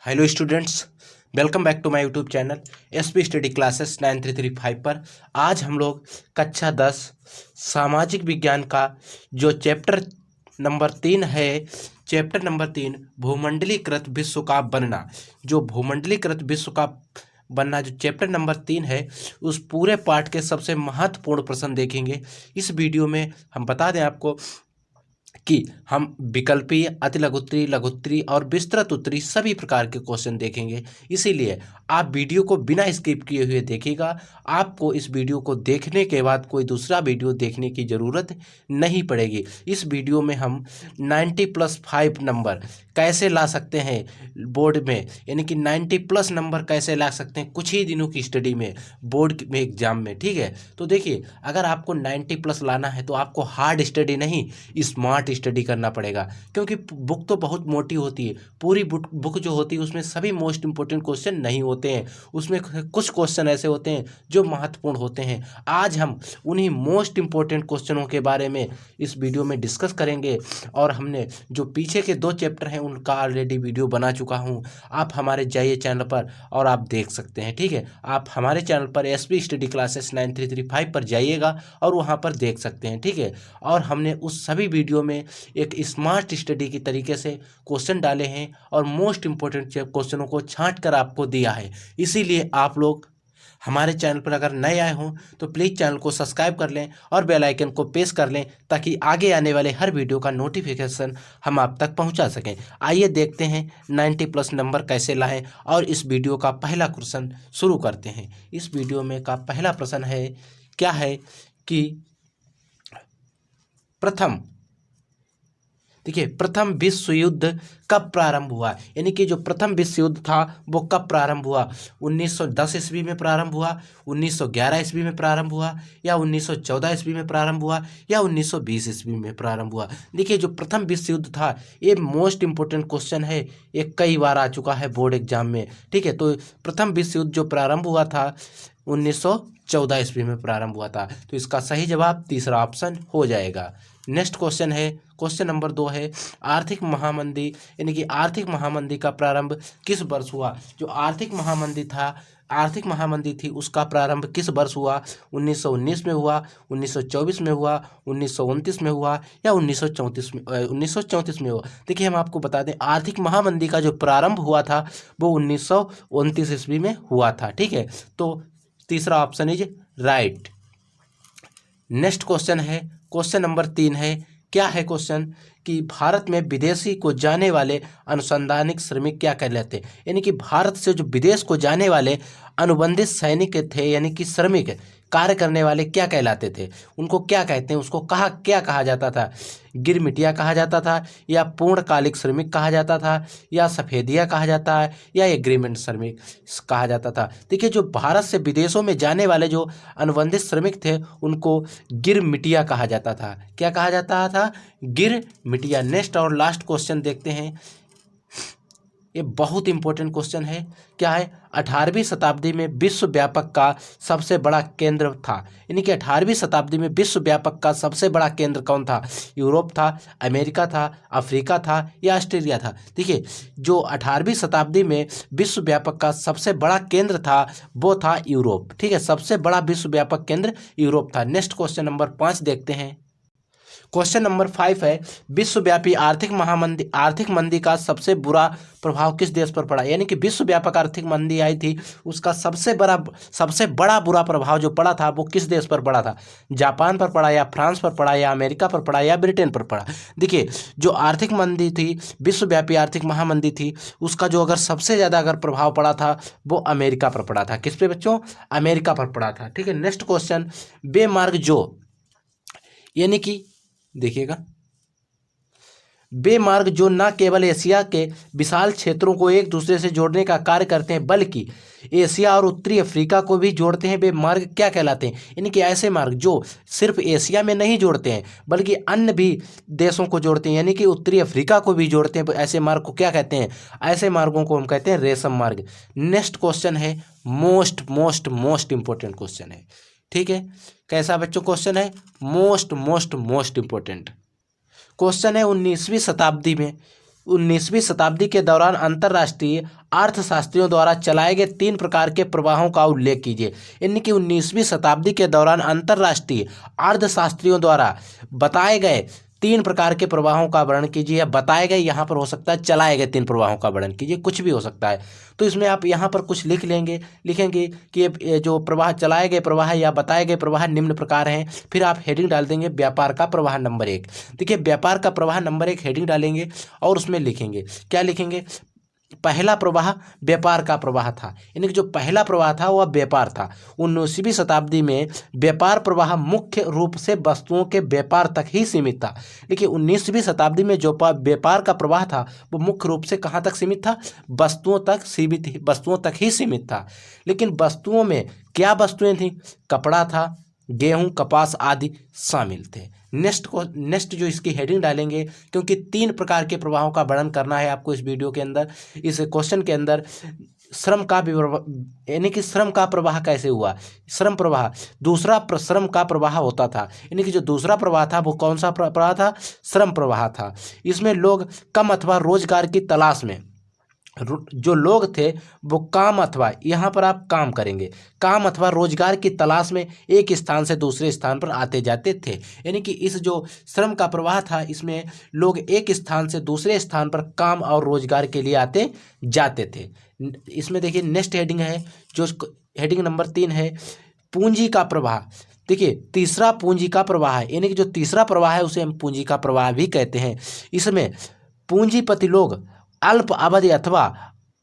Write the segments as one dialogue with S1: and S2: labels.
S1: Hello students, welcome back to my YouTube channel S P study classes 9335 पर। आज हम लोग कक्षा 10 सामाजिक विज्ञान का जो चैप्टर नंबर 3 है, चैप्टर नंबर 3 भूमंडलीकृत विश्व का बनना, जो भूमंडलीकृत विश्व का बनना जो चैप्टर नंबर 3 है, उस पूरे पाठ के सबसे महत्वपूर्ण प्रश्न देखेंगे। इस वीडियो में हम बता दें आपको कि हम विकल्पीय, अतिलघुत्तरी, लघुत्तरी और विस्तृत उत्तरी सभी प्रकार के क्वेश्चन देखेंगे। इसीलिए आप वीडियो को बिना स्किप किए हुए देखिएगा। आपको इस वीडियो को देखने के बाद कोई दूसरा वीडियो देखने की ज़रूरत नहीं पड़ेगी। इस वीडियो में हम 90+5 नंबर कैसे ला सकते हैं बोर्ड में, यानी कि 90+ नंबर कैसे ला सकते हैं कुछ ही दिनों की स्टडी में, बोर्ड में एग्जाम में। ठीक है, तो देखिए, अगर आपको 90+ लाना है तो आपको हार्ड स्टडी नहीं, स्मार्ट स्टडी करना पड़ेगा, क्योंकि बुक तो बहुत मोटी होती है। पूरी बुक जो होती है उसमें सभी मोस्ट इंपोर्टेंट क्वेश्चन नहीं होते हैं, उसमें कुछ क्वेश्चन ऐसे होते हैं जो महत्वपूर्ण होते हैं। आज हम उन्हीं मोस्ट इंपोर्टेंट क्वेश्चनों के बारे में इस वीडियो में डिस्कस करेंगे। और हमने जो पीछे के 2 चैप्टर हैं उनका ऑलरेडी वीडियो बना चुका हूं, आप हमारे जाइए चैनल पर और आप देख सकते हैं। ठीक है, आप हमारे चैनल पर एसपी स्टडी क्लासेस 9335 पर जाइएगा और वहां पर देख सकते हैं। ठीक है, और हमने उस सभी वीडियो में एक स्मार्ट स्टडी की तरीके से क्वेश्चन डाले हैं और मोस्ट इंपोर्टेंट क्वेश्चनों को छांट कर आपको दिया है। इसीलिए आप लोग हमारे चैनल पर अगर नए आए हों तो प्लीज़ चैनल को सब्सक्राइब कर लें और बेल आइकन को प्रेस कर लें, ताकि आगे आने वाले हर वीडियो का नोटिफिकेशन हम आप तक पहुंचा सकें। आइए देखते हैं 90+ नंबर कैसे लाएं, और इस वीडियो का पहला क्वेश्चन शुरू करते हैं। इस वीडियो में का पहला प्रश्न है, क्या है कि प्रथम विश्व युद्ध कब प्रारंभ हुआ, यानी कि जो प्रथम विश्व युद्ध था वो कब प्रारंभ हुआ। 1910 ईस्वी में प्रारंभ हुआ, 1911 ईस्वी में प्रारंभ हुआ, या 1914 ईस्वी में प्रारंभ हुआ, या 1920 ईस्वी में प्रारंभ हुआ। देखिए, जो प्रथम विश्व युद्ध था ये मोस्ट इंपोर्टेंट क्वेश्चन है, ये कई बार आ चुका है बोर्ड एग्जाम में। ठीक है, तो प्रथम विश्व युद्ध जो प्रारंभ हुआ था 1914 ईस्वी में प्रारंभ हुआ था, तो इसका सही जवाब तीसरा ऑप्शन हो जाएगा। नेक्स्ट क्वेश्चन है, क्वेश्चन नंबर 2 है, आर्थिक महामंदी, यानी कि आर्थिक महामंदी का प्रारंभ किस वर्ष हुआ। जो आर्थिक महामंदी थी उसका प्रारंभ किस वर्ष हुआ। 1919 में हुआ, 1924 में हुआ, 1929 में हुआ, या 1934 में हुआ। देखिए, हम आपको बता दें, आर्थिक महामंदी का जो प्रारंभ हुआ था वो 1929 ईस्वी में हुआ था। ठीक है, तो तीसरा option is right. Next question है, क्वेश्चन नंबर 3 है, क्या है क्वेश्चन कि भारत में विदेशी को जाने वाले अनुसंधानिक श्रमिक क्या कहलाते हैं, यानी कि भारत से जो विदेश को जाने वाले अनुबंधित सैनिक थे, यानी कि श्रमिक कार्य करने वाले क्या कहलाते थे, उनको क्या कहते हैं, उसको क्या कहा जाता था। गिरमिटिया कहा जाता था, या पूर्णकालिक श्रमिक कहा जाता था, या सफेदिया कहा जाता है, या एग्रीमेंट श्रमिक कहा जाता था। देखिए, जो भारत से विदेशों में जाने वाले जो अनुबंधित श्रमिक थे उनको गिरमिटिया कहा जाता था। क्या कहा जाता था? गिरमिटिया। नेक्स्ट और लास्ट क्वेश्चन देखते हैं, ये बहुत इंपॉर्टेंट क्वेश्चन है। क्या है? 18वीं शताब्दी में विश्व व्यापक का सबसे बड़ा केंद्र था, यानी कि 18वीं शताब्दी में विश्व व्यापक का सबसे बड़ा केंद्र कौन था। यूरोप था, अमेरिका था, अफ्रीका था, या ऑस्ट्रेलिया था। देखिए, जो 18वीं शताब्दी में विश्व व्यापक का सबसे बड़ा केंद्र था वो था यूरोप। ठीक है, सबसे बड़ा विश्व व्यापक केंद्र यूरोप था। नेक्स्ट क्वेश्चन नंबर 5 देखते हैं। क्वेश्चन नंबर 5 है, विश्वव्यापी आर्थिक मंदी का सबसे बुरा प्रभाव किस देश पर पड़ा, यानी कि विश्वव्यापक आर्थिक मंदी आई थी उसका सबसे बड़ा बुरा प्रभाव जो पड़ा था वो किस देश पर पड़ा था। जापान पर पड़ा, या फ्रांस पर पड़ा, या अमेरिका पर पड़ा, या ब्रिटेन पर पड़ा। देखिए, जो आर्थिक मंदी थी, विश्वव्यापी आर्थिक महामंदी थी, उसका जो अगर सबसे ज़्यादा अगर प्रभाव पड़ा था वो अमेरिका पर पड़ा था। किस पे बच्चों? अमेरिका पर पड़ा था। ठीक है, नेक्स्ट क्वेश्चन, बेमार्ग जो, यानी कि देखिएगा, बेमार्ग जो न केवल एशिया के विशाल क्षेत्रों को एक दूसरे से जोड़ने का कार्य करते हैं बल्कि एशिया और उत्तरी अफ्रीका को भी जोड़ते हैं, वे मार्ग क्या कहलाते हैं, यानी कि ऐसे मार्ग जो सिर्फ एशिया में नहीं जोड़ते हैं बल्कि अन्य भी देशों को जोड़ते हैं, यानी कि उत्तरी अफ्रीका को भी जोड़ते हैं, ऐसे मार्ग को क्या कहते हैं? ऐसे मार्गों को हम कहते हैं रेशम मार्ग। नेक्स्ट क्वेश्चन है, मोस्ट इंपॉर्टेंट क्वेश्चन है। ठीक है, कैसा बच्चों क्वेश्चन है? मोस्ट इंपॉर्टेंट क्वेश्चन है। 19वीं शताब्दी में 19वीं शताब्दी के दौरान अंतर्राष्ट्रीय अर्थशास्त्रियों द्वारा चलाए गए 3 प्रकार के प्रवाहों का उल्लेख कीजिए। यानी कि 19वीं शताब्दी के दौरान अंतर्राष्ट्रीय अर्थशास्त्रियों द्वारा बताए गए 3 प्रकार के प्रवाहों का वर्णन कीजिए। या बताए गए यहाँ पर हो सकता है चलाए गए 3 प्रवाहों का वर्णन कीजिए, कुछ भी हो सकता है। तो इसमें आप यहाँ पर कुछ लिखेंगे कि ये जो प्रवाह चलाए गए प्रवाह या बताए गए प्रवाह निम्न प्रकार हैं। फिर आप हेडिंग डाल देंगे व्यापार का प्रवाह नंबर 1। देखिए व्यापार का प्रवाह नंबर 1 हेडिंग डालेंगे और उसमें लिखेंगे, क्या लिखेंगे, पहला प्रवाह व्यापार का प्रवाह था। यानी कि जो पहला प्रवाह था वह व्यापार था। 19वीं शताब्दी में व्यापार प्रवाह मुख्य रूप से वस्तुओं के व्यापार तक ही सीमित था। देखिए 19वीं शताब्दी में जो व्यापार का प्रवाह था वो मुख्य रूप से कहाँ तक सीमित था, वस्तुओं तक ही सीमित था। लेकिन वस्तुओं में क्या वस्तुएं थी, कपड़ा था, गेहूं, कपास आदि शामिल थे। नेक्स्ट जो इसकी हेडिंग डालेंगे, क्योंकि 3 प्रकार के प्रवाहों का वर्णन करना है आपको इस वीडियो के अंदर। इस क्वेश्चन के अंदर श्रम का यानी कि श्रम का प्रवाह कैसे हुआ, श्रम प्रवाह, दूसरा श्रम का प्रवाह होता था। यानी कि जो दूसरा प्रवाह था वो कौन सा प्रवाह था, श्रम प्रवाह था। इसमें लोग कम अथवा रोजगार की तलाश में, जो लोग थे वो काम अथवा, यहाँ पर आप काम करेंगे, काम अथवा रोजगार की तलाश में एक स्थान से दूसरे स्थान पर आते जाते थे। यानी कि इस जो श्रम का प्रवाह था इसमें लोग एक स्थान से दूसरे स्थान पर काम और रोजगार के लिए आते जाते थे। इसमें देखिए नेक्स्ट हेडिंग है, जो हेडिंग नंबर 3 है, पूंजी का प्रवाह। देखिए तीसरा पूंजी का प्रवाह है, यानी कि जो तीसरा प्रवाह है उसे हम पूंजी का प्रवाह भी कहते हैं। इसमें पूंजीपति लोग अल्प अवधि अथवा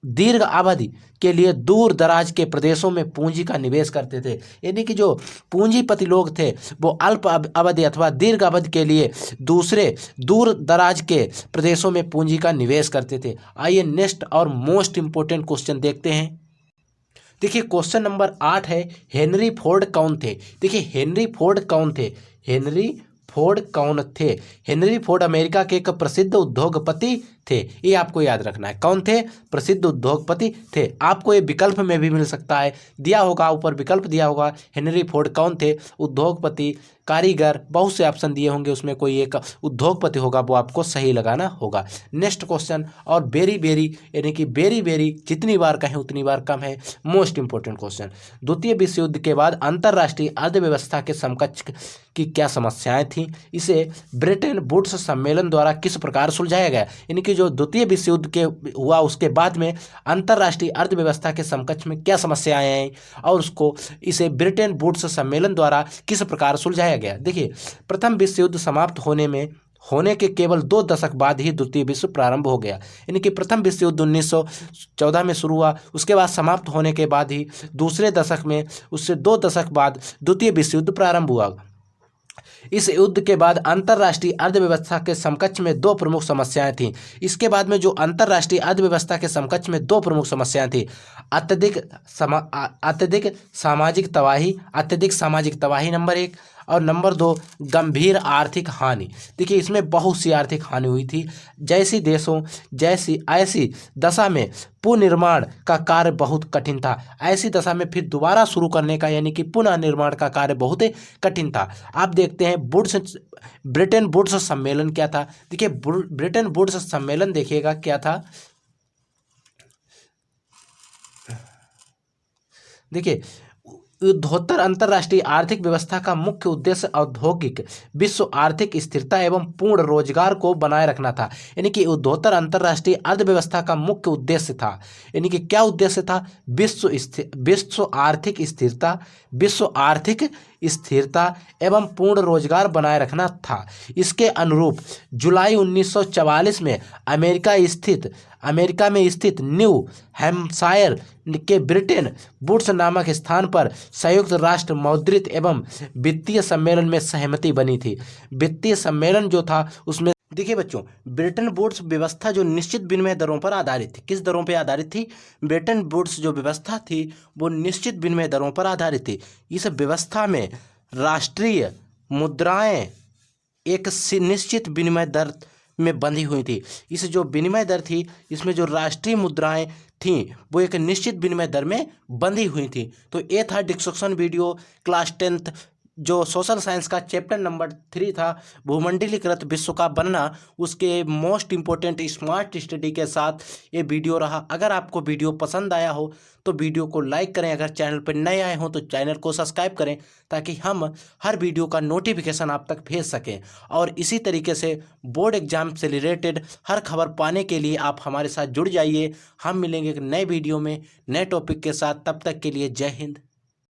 S1: दीर्घ अवधि के लिए दूर दराज के प्रदेशों में पूंजी का निवेश करते थे। यानी कि जो पूंजीपति लोग थे वो अल्प अवधि अथवा दीर्घ अवधि के लिए दूसरे दूर दराज के प्रदेशों में पूंजी का निवेश करते थे। आइए नेक्स्ट और मोस्ट इंपोर्टेंट क्वेश्चन देखते हैं। देखिए क्वेश्चन नंबर 8 है, हेनरी फोर्ड कौन थे। देखिए हेनरी फोर्ड कौन थे, हेनरी फोर्ड कौन थे। हेनरी फोर्ड अमेरिका के एक प्रसिद्ध उद्योगपति थे, ये आपको याद रखना है। कौन थे, प्रसिद्ध उद्योगपति थे। आपको ये विकल्प में भी मिल सकता है, दिया होगा ऊपर विकल्प दिया होगा, हेनरी फोर्ड कौन थे, उद्योगपति, कारीगर, बहुत से ऑप्शन दिए होंगे, उसमें कोई एक उद्योगपति होगा, वो आपको सही लगाना होगा। नेक्स्ट क्वेश्चन, और बेरी बेरी यानी कि बेरी बेरी जितनी बार कहें उतनी बार कम है, मोस्ट इंपोर्टेंट क्वेश्चन। द्वितीय विश्व युद्ध के बाद अंतर्राष्ट्रीय अर्थव्यवस्था के समकक्ष की क्या समस्याएं थीं, इसे ब्रेटन वुड्स सम्मेलन द्वारा किस प्रकार सुलझाया गया। यानी कि जो द्वितीय विश्व युद्ध के हुआ उसके बाद में अंतर्राष्ट्रीय अर्थव्यवस्था के समकक्ष में क्या समस्याएं आई और उसको इसे ब्रिटेन वुड्स सम्मेलन द्वारा किस प्रकार सुलझाया गया। देखिए प्रथम विश्व युद्ध समाप्त होने के केवल 2 दशक बाद ही द्वितीय विश्व प्रारंभ हो गया। यानी कि प्रथम विश्व युद्ध 1914 में शुरू हुआ, उसके बाद समाप्त होने के बाद ही दूसरे दशक में, उससे 2 दशक बाद द्वितीय विश्व युद्ध प्रारंभ हुआ। इस युद्ध के बाद अंतर्राष्ट्रीय अर्थव्यवस्था के समकक्ष में 2 प्रमुख समस्याएं थीं। इसके बाद में जो अंतर्राष्ट्रीय अर्थव्यवस्था के समकक्ष में 2 प्रमुख समस्याएं थी, अत्यधिक सामाजिक तबाही नंबर 1, और नंबर 2 गंभीर आर्थिक हानि। देखिए इसमें बहुत सी आर्थिक हानि हुई थी। ऐसी दशा में पुनर्निर्माण का कार्य बहुत कठिन था। ऐसी दशा में फिर दोबारा शुरू करने का यानी कि पुनः निर्माण का कार्य बहुत कठिन था। आप देखते हैं ब्रिटेन वुड्स सम्मेलन क्या था। देखिए ब्रिटेन वुड्स सम्मेलन देखिएगा क्या था। देखिए युद्धोत्तर अंतर्राष्ट्रीय आर्थिक व्यवस्था का मुख्य उद्देश्य औद्योगिक विश्व आर्थिक स्थिरता एवं पूर्ण रोजगार को बनाए रखना था। यानी कि युद्धोत्तर अंतर्राष्ट्रीय अर्थव्यवस्था का मुख्य उद्देश्य था, यानी कि क्या उद्देश्य था, विश्व आर्थिक स्थिरता एवं पूर्ण रोजगार बनाए रखना था। इसके अनुरूप जुलाई 1944 में अमेरिका में स्थित न्यू हैम्पशायर के ब्रिटेन वुड्स नामक स्थान पर संयुक्त राष्ट्र मौद्रिक एवं वित्तीय सम्मेलन में सहमति बनी थी। वित्तीय सम्मेलन जो था उसमें देखिए बच्चों, ब्रिटेन वुड्स व्यवस्था जो निश्चित विनिमय दरों पर आधारित थी। किस दरों पर आधारित थी? ब्रिटेन वुड्स जो व्यवस्था थी वो निश्चित विनिमय दरों पर आधारित थी। इस व्यवस्था में राष्ट्रीय मुद्राएं एक निश्चित विनिमय दर में बंधी हुई थी। इस जो विनिमय दर थी इसमें जो राष्ट्रीय मुद्राएं थीं वो एक निश्चित विनिमय दर में बंधी हुई थी। तो ये था डिस्कशन वीडियो क्लास 10th जो सोशल साइंस का चैप्टर नंबर 3 था, भूमंडलीकृत विश्व का बनना, उसके मोस्ट इम्पोर्टेंट स्मार्ट स्टडी के साथ ये वीडियो रहा। अगर आपको वीडियो पसंद आया हो तो वीडियो को लाइक करें, अगर चैनल पर नए आए हों तो चैनल को सब्सक्राइब करें, ताकि हम हर वीडियो का नोटिफिकेशन आप तक भेज सकें। और इसी तरीके से बोर्ड एग्जाम से रिलेटेड हर खबर पाने के लिए आप हमारे साथ जुड़ जाइए। हम मिलेंगे एक नए वीडियो में नए टॉपिक के साथ, तब तक के लिए जय हिंद।